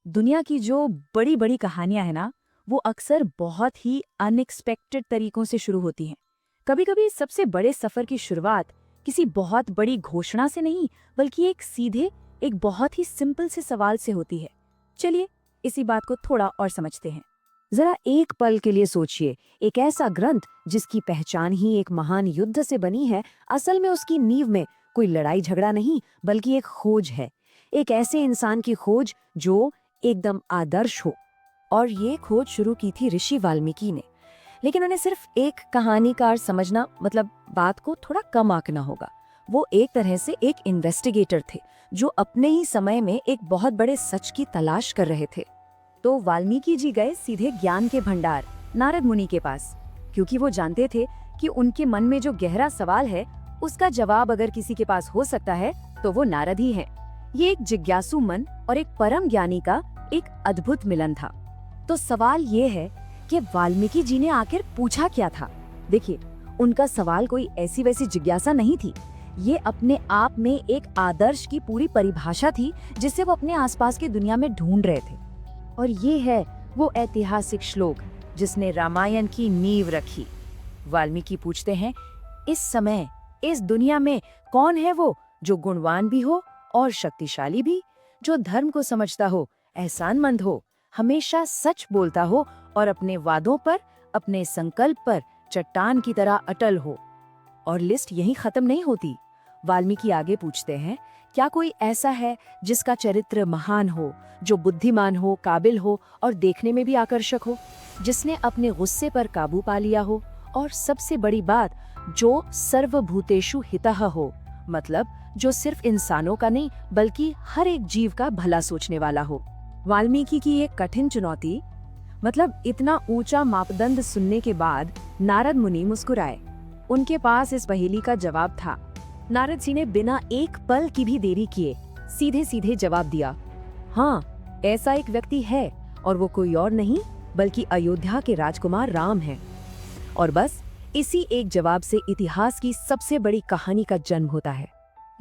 दुनिया की जो बड़ी बड़ी कहानियां हैं ना, वो अक्सर बहुत ही अनएक्सपेक्टेड तरीकों से शुरू होती हैं। कभी-कभी सबसे बड़े सफर की शुरुआत किसी बहुत बड़ी घोषणा से नहीं, बल्कि एक बहुत ही सिंपल से सवाल से होती है। चलिए इसी बात को थोड़ा और समझते हैं। जरा एक पल के लिए सोचिए, एक ऐसा ग्रंथ जिसकी पहचान ही एक महान युद्ध से बनी है, असल में उसकी नींव में कोई लड़ाई झगड़ा नहीं, बल्कि एक खोज है। एक ऐसे इंसान की खोज जो एकदम आदर्श हो। और ये खोज शुरू की थी ऋषि वाल्मीकि ने। लेकिन उन्हें सिर्फ एक कहानीकार समझना मतलब बात को थोड़ा कम आंकना होगा। वो एक तरह से एक इन्वेस्टिगेटर थे, जो अपने ही समय में एक बहुत बड़े सच की तलाश कर रहे थे। तो वाल्मीकि जी गए सीधे ज्ञान के भंडार नारद मुनि के पास, क्योंकि वो जानते थे कि उनके मन में जो गहरा सवाल है, उसका जवाब अगर किसी के पास हो सकता है तो वो नारद ही है। ये एक जिज्ञासु मन और एक परम ज्ञानी का एक अद्भुत मिलन था। तो सवाल ये है कि वाल्मीकि जी ने आखिर पूछा क्या था। देखिए, उनका सवाल कोई ऐसी वैसी जिज्ञासा नहीं थी। ये अपने आप में एक आदर्श की पूरी परिभाषा थी, जिसे वो अपने आसपास की दुनिया में ढूंढ रहे थे। और ये है वो ऐतिहासिक श्लोक जिसने रामायण की नींव रखी। वाल्मीकि पूछते हैं, इस समय इस दुनिया में कौन है वो जो गुणवान भी हो और शक्तिशाली भी, जो धर्म को समझता हो, एहसानमंद हो, हमेशा सच बोलता हो और अपने वादों पर, अपने संकल्प पर चट्टान की तरह अटल हो। और लिस्ट यहीं खत्म नहीं होती। वाल्मीकि आगे पूछते हैं, क्या कोई ऐसा है जिसका चरित्र महान हो, जो बुद्धिमान हो, काबिल हो और देखने में भी आकर्षक हो, जिसने अपने गुस्से पर काबू पा लिया हो, और सबसे बड़ी बात, जो सर्वभूतेषु हितः हो, मतलब जो सिर्फ इंसानों का नहीं बल्कि हर एक जीव का भला सोचने वाला हो। वाल्मीकि की एक कठिन चुनौती, मतलब इतना ऊंचा मापदंड सुनने के बाद नारद मुनि मुस्कुराए। उनके पास इस पहेली का जवाब था। नारद जी ने बिना एक पल की भी देरी किए सीधे सीधे जवाब दिया, हाँ, ऐसा एक व्यक्ति है, और वो कोई और नहीं बल्कि अयोध्या के राजकुमार राम है। और बस इसी एक जवाब से इतिहास की सबसे बड़ी कहानी का जन्म होता है।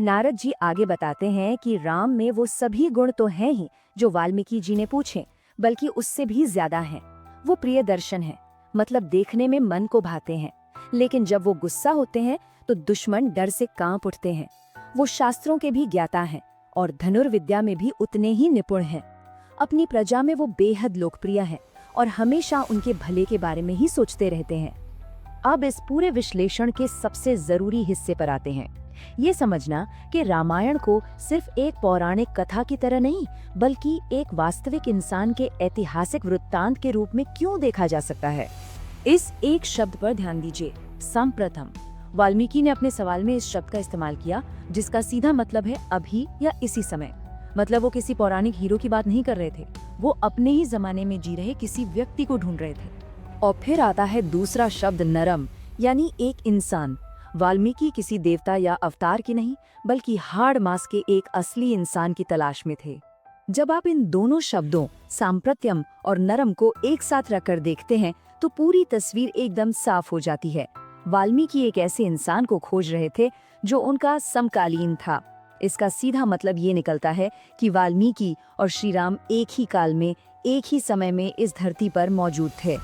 नारद जी आगे बताते हैं कि राम में वो सभी गुण तो हैं ही जो वाल्मीकि जी ने पूछे, बल्कि उससे भी ज्यादा हैं। वो प्रिय दर्शन है, मतलब देखने में मन को भाते हैं, लेकिन जब वो गुस्सा होते हैं तो दुश्मन डर से कांप उठते हैं। वो शास्त्रों के भी ज्ञाता हैं और धनुर्विद्या में भी उतने ही निपुण हैं। अपनी प्रजा में वो बेहद लोकप्रिय हैं और हमेशा उनके भले के बारे में ही सोचते रहते हैं। अब इस पूरे विश्लेषण के सबसे जरूरी हिस्से पर आते हैं। ये समझना कि रामायण को सिर्फ एक पौराणिक कथा की तरह नहीं, बल्कि एक वास्तविक इंसान के ऐतिहासिक वृत्तांत के रूप में क्यों देखा जा सकता है। इस एक शब्द पर ध्यान दीजिए, संप्रथम। वाल्मीकि ने अपने सवाल में इस शब्द का इस्तेमाल किया, जिसका सीधा मतलब है अभी या इसी समय। मतलब वो किसी पौराणिक हीरो की बात नहीं कर रहे थे, वो अपने ही जमाने में जी रहे किसी व्यक्ति को ढूंढ रहे थे। और फिर आता है दूसरा शब्द, नरम, यानी एक इंसान। वाल्मीकि किसी देवता या अवतार की नहीं, बल्कि हाड़ मास के एक असली इंसान की तलाश में थे। जब आप इन दोनों शब्दों सांप्रत्यम और नरम को एक साथ रखकर देखते हैं तो पूरी तस्वीर एकदम साफ हो जाती है। वाल्मीकि एक ऐसे इंसान को खोज रहे थे जो उनका समकालीन था। इसका सीधा मतलब ये निकलता है कि वाल्मीकि और श्री राम एक ही काल में, एक ही समय में इस धरती पर मौजूद थे।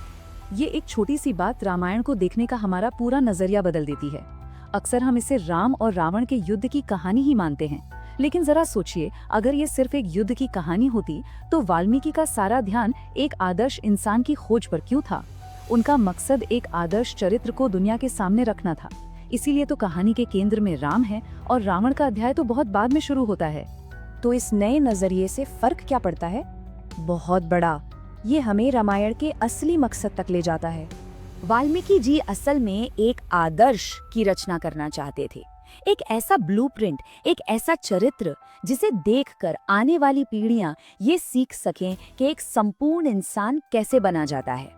ये एक छोटी सी बात रामायण को देखने का हमारा पूरा नजरिया बदल देती है। अक्सर हम इसे राम और रावण के युद्ध की कहानी ही मानते हैं, लेकिन जरा सोचिए, अगर ये सिर्फ एक युद्ध की कहानी होती तो वाल्मीकि का सारा ध्यान एक आदर्श इंसान की खोज पर क्यों था। उनका मकसद एक आदर्श चरित्र को दुनिया के सामने रखना था। इसीलिए तो कहानी के केंद्र में राम है और रावण का अध्याय तो बहुत बाद में शुरू होता है। तो इस नए नजरिए से फर्क क्या पड़ता है? बहुत बड़ा। ये हमें रामायण के असली मकसद तक ले जाता है। वाल्मीकि जी असल में एक आदर्श की रचना करना चाहते थे। एक ऐसा ब्लूप्रिंट, एक ऐसा चरित्र जिसे देखकर आने वाली पीढ़ियां ये सीख सकें कि एक संपूर्ण इंसान कैसे बना जाता है।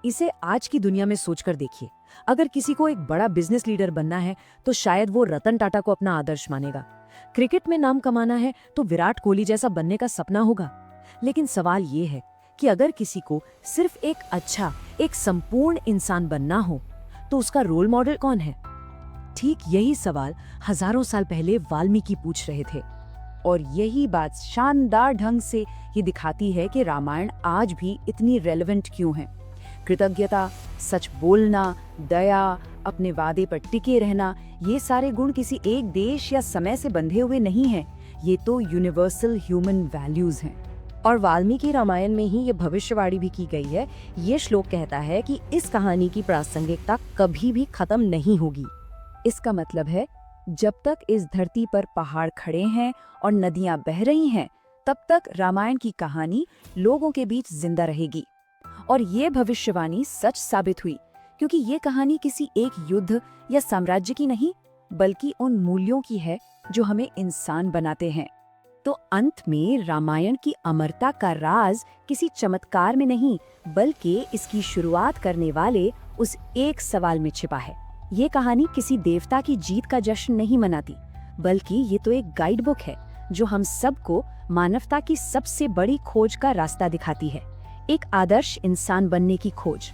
इसे आज की दुनिया में सोचकर देखिए, अगर किसी को एक बड़ा बिजनेस लीडर बनना है तो शायद वो रतन टाटा को अपना आदर्श मानेगा। क्रिकेट में नाम कमाना है तो विराट कोहली जैसा बनने का सपना होगा। लेकिन सवाल ये है कि अगर किसी को सिर्फ एक अच्छा, एक संपूर्ण इंसान बनना हो तो उसका रोल मॉडल कौन है? ठीक यही सवाल हजारों साल पहले वाल्मीकि पूछ रहे थे। और यही बात शानदार ढंग से ये दिखाती है कि रामायण आज भी इतनी रेलेवेंट क्यों है। कृतज्ञता, सच बोलना, दया, अपने वादे पर टिके रहना, ये सारे गुण किसी एक देश या समय से बंधे हुए नहीं हैं। ये तो यूनिवर्सल ह्यूमन वैल्यूज हैं। और वाल्मीकि रामायण में ही ये भविष्यवाणी भी की गई है। ये श्लोक कहता है कि इस कहानी की प्रासंगिकता कभी भी खत्म नहीं होगी। इसका मतलब है जब तक इस धरती पर पहाड़ खड़े हैं और नदियां बह रही हैं, तब तक रामायण की कहानी लोगों के बीच जिंदा रहेगी। और ये भविष्यवाणी सच साबित हुई, क्योंकि ये कहानी किसी एक युद्ध या साम्राज्य की नहीं, बल्कि उन मूल्यों की है जो हमें इंसान बनाते हैं। तो अंत में रामायण की अमरता का राज किसी चमत्कार में नहीं, बल्कि इसकी शुरुआत करने वाले उस एक सवाल में छिपा है। ये कहानी किसी देवता की जीत का जश्न नहीं मनाती, बल्कि ये तो एक गाइड बुक है जो हम सबको मानवता की सबसे बड़ी खोज का रास्ता दिखाती है, एक आदर्श इंसान बनने की खोज।